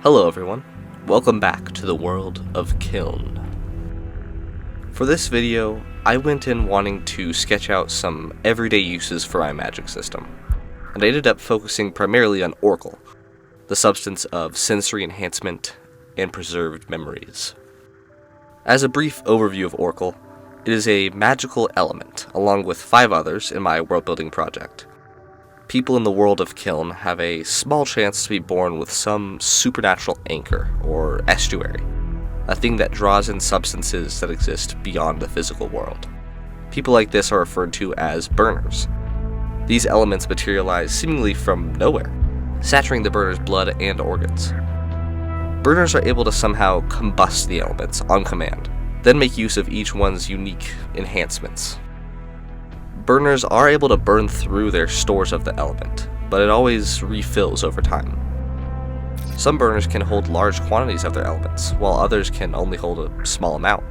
Hello everyone, welcome back to the world of Kiyln. For this video, I went in wanting to sketch out some everyday uses for my magic system, and I ended up focusing primarily on Orchial, the substance of sensory enhancement and preserved memories. As a brief overview of Orchial, it is a magical element, along with 5 others in my worldbuilding project. People in the world of Kiyln have a small chance to be born with some supernatural anchor, or estuary, a thing that draws in substances that exist beyond the physical world. People like this are referred to as burners. These elements materialize seemingly from nowhere, saturating the burner's blood and organs. Burners are able to somehow combust the elements on command, then make use of each one's unique enhancements. Burners are able to burn through their stores of the element, but it always refills over time. Some burners can hold large quantities of their elements, while others can only hold a small amount.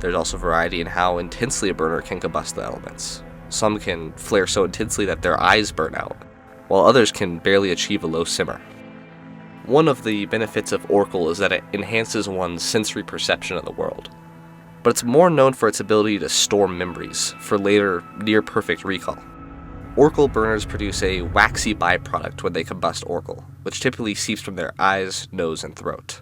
There's also variety in how intensely a burner can combust the elements. Some can flare so intensely that their eyes burn out, while others can barely achieve a low simmer. One of the benefits of Orchial is that it enhances one's sensory perception of the world, but it's more known for its ability to store memories for later near-perfect recall. Orchial burners produce a waxy byproduct when they combust Orchial, which typically seeps from their eyes, nose, and throat.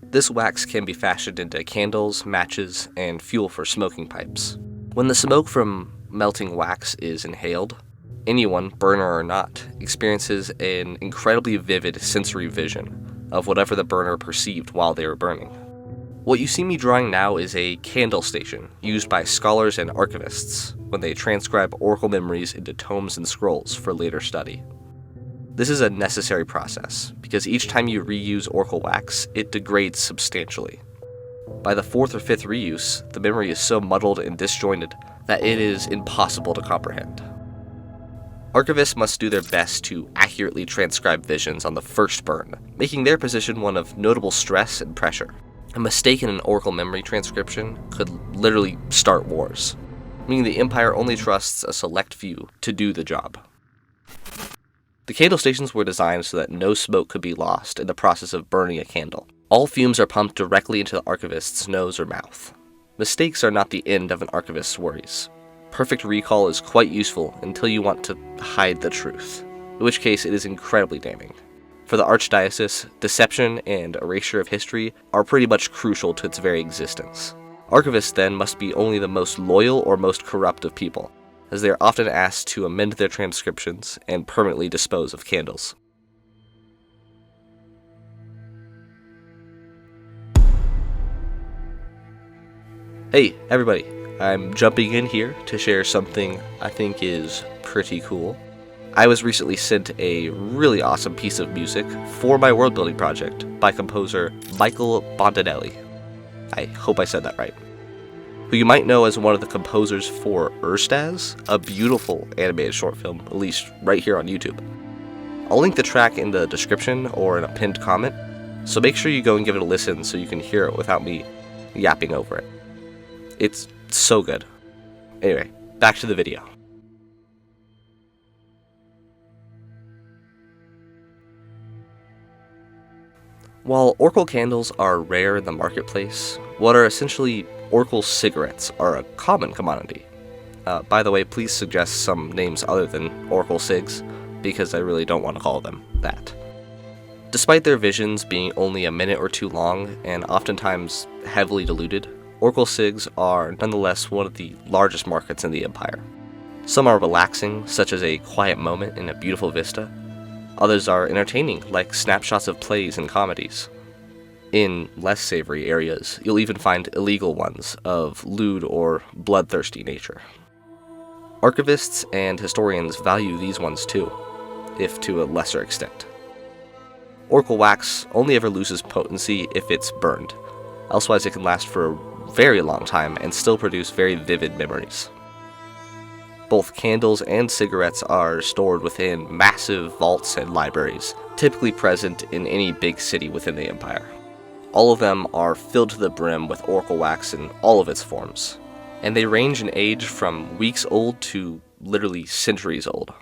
This wax can be fashioned into candles, matches, and fuel for smoking pipes. When the smoke from melting wax is inhaled, anyone, burner or not, experiences an incredibly vivid sensory vision of whatever the burner perceived while they were burning. What you see me drawing now is a candle station used by scholars and archivists when they transcribe Orchial memories into tomes and scrolls for later study. This is a necessary process, because each time you reuse Orchial wax, it degrades substantially. By the 4th or 5th reuse, the memory is so muddled and disjointed that it is impossible to comprehend. Archivists must do their best to accurately transcribe visions on the first burn, making their position one of notable stress and pressure. A mistake in an Orchial memory transcription could literally start wars, meaning the Empire only trusts a select few to do the job. The candle stations were designed so that no smoke could be lost in the process of burning a candle. All fumes are pumped directly into the archivist's nose or mouth. Mistakes are not the end of an archivist's worries. Perfect recall is quite useful until you want to hide the truth, in which case it is incredibly damning. For the Archdiocese, deception and erasure of history are pretty much crucial to its very existence. Archivists then must be only the most loyal or most corrupt of people, as they are often asked to amend their transcriptions and permanently dispose of candles. Hey everybody, I'm jumping in here to share something I think is pretty cool. I was recently sent a really awesome piece of music for my worldbuilding project by composer Michael Bondinelli. I hope I said that right. Who you might know as one of the composers for ERSTAZ, a beautiful animated short film released right here on YouTube. I'll link the track in the description or in a pinned comment, so make sure you go and give it a listen so you can hear it without me yapping over it. It's so good. Anyway, back to the video. While Orchial candles are rare in the marketplace, what are essentially Orchial cigarettes are a common commodity. By the way, please suggest some names other than Orchial cigs, because I really don't want to call them that. Despite their visions being only a minute or 2 long, and oftentimes heavily diluted, Orchial cigs are nonetheless one of the largest markets in the Empire. Some are relaxing, such as a quiet moment in a beautiful vista. Others are entertaining, like snapshots of plays and comedies. In less savory areas, you'll even find illegal ones of lewd or bloodthirsty nature. Archivists and historians value these ones too, if to a lesser extent. Orchial wax only ever loses potency if it's burned, elsewise it can last for a very long time and still produce very vivid memories. Both candles and cigarettes are stored within massive vaults and libraries, typically present in any big city within the Empire. All of them are filled to the brim with Orchial wax in all of its forms, and they range in age from weeks old to literally centuries old.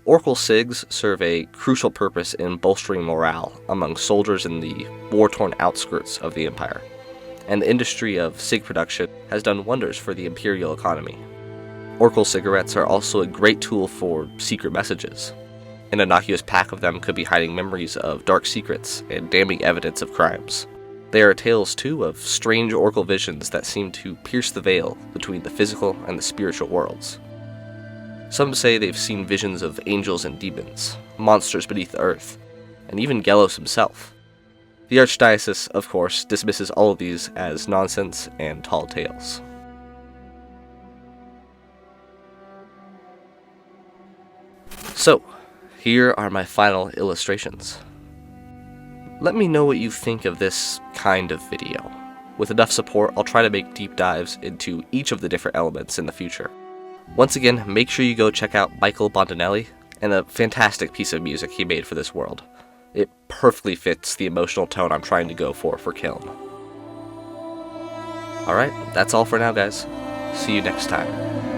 Orchial cigs serve a crucial purpose in bolstering morale among soldiers in the war-torn outskirts of the Empire, and the industry of cig production has done wonders for the Imperial economy. Orchial cigarettes are also a great tool for secret messages. An innocuous pack of them could be hiding memories of dark secrets and damning evidence of crimes. There are tales, too, of strange Orchial visions that seem to pierce the veil between the physical and the spiritual worlds. Some say they've seen visions of angels and demons, monsters beneath the earth, and even Gelos himself. The Archdiocese, of course, dismisses all of these as nonsense and tall tales. So, here are my final illustrations. Let me know what you think of this kind of video. With enough support, I'll try to make deep dives into each of the different elements in the future. Once again, make sure you go check out Michael Bondinelli and the fantastic piece of music he made for this world. It perfectly fits the emotional tone I'm trying to go for Kiyln. Alright, that's all for now, guys. See you next time.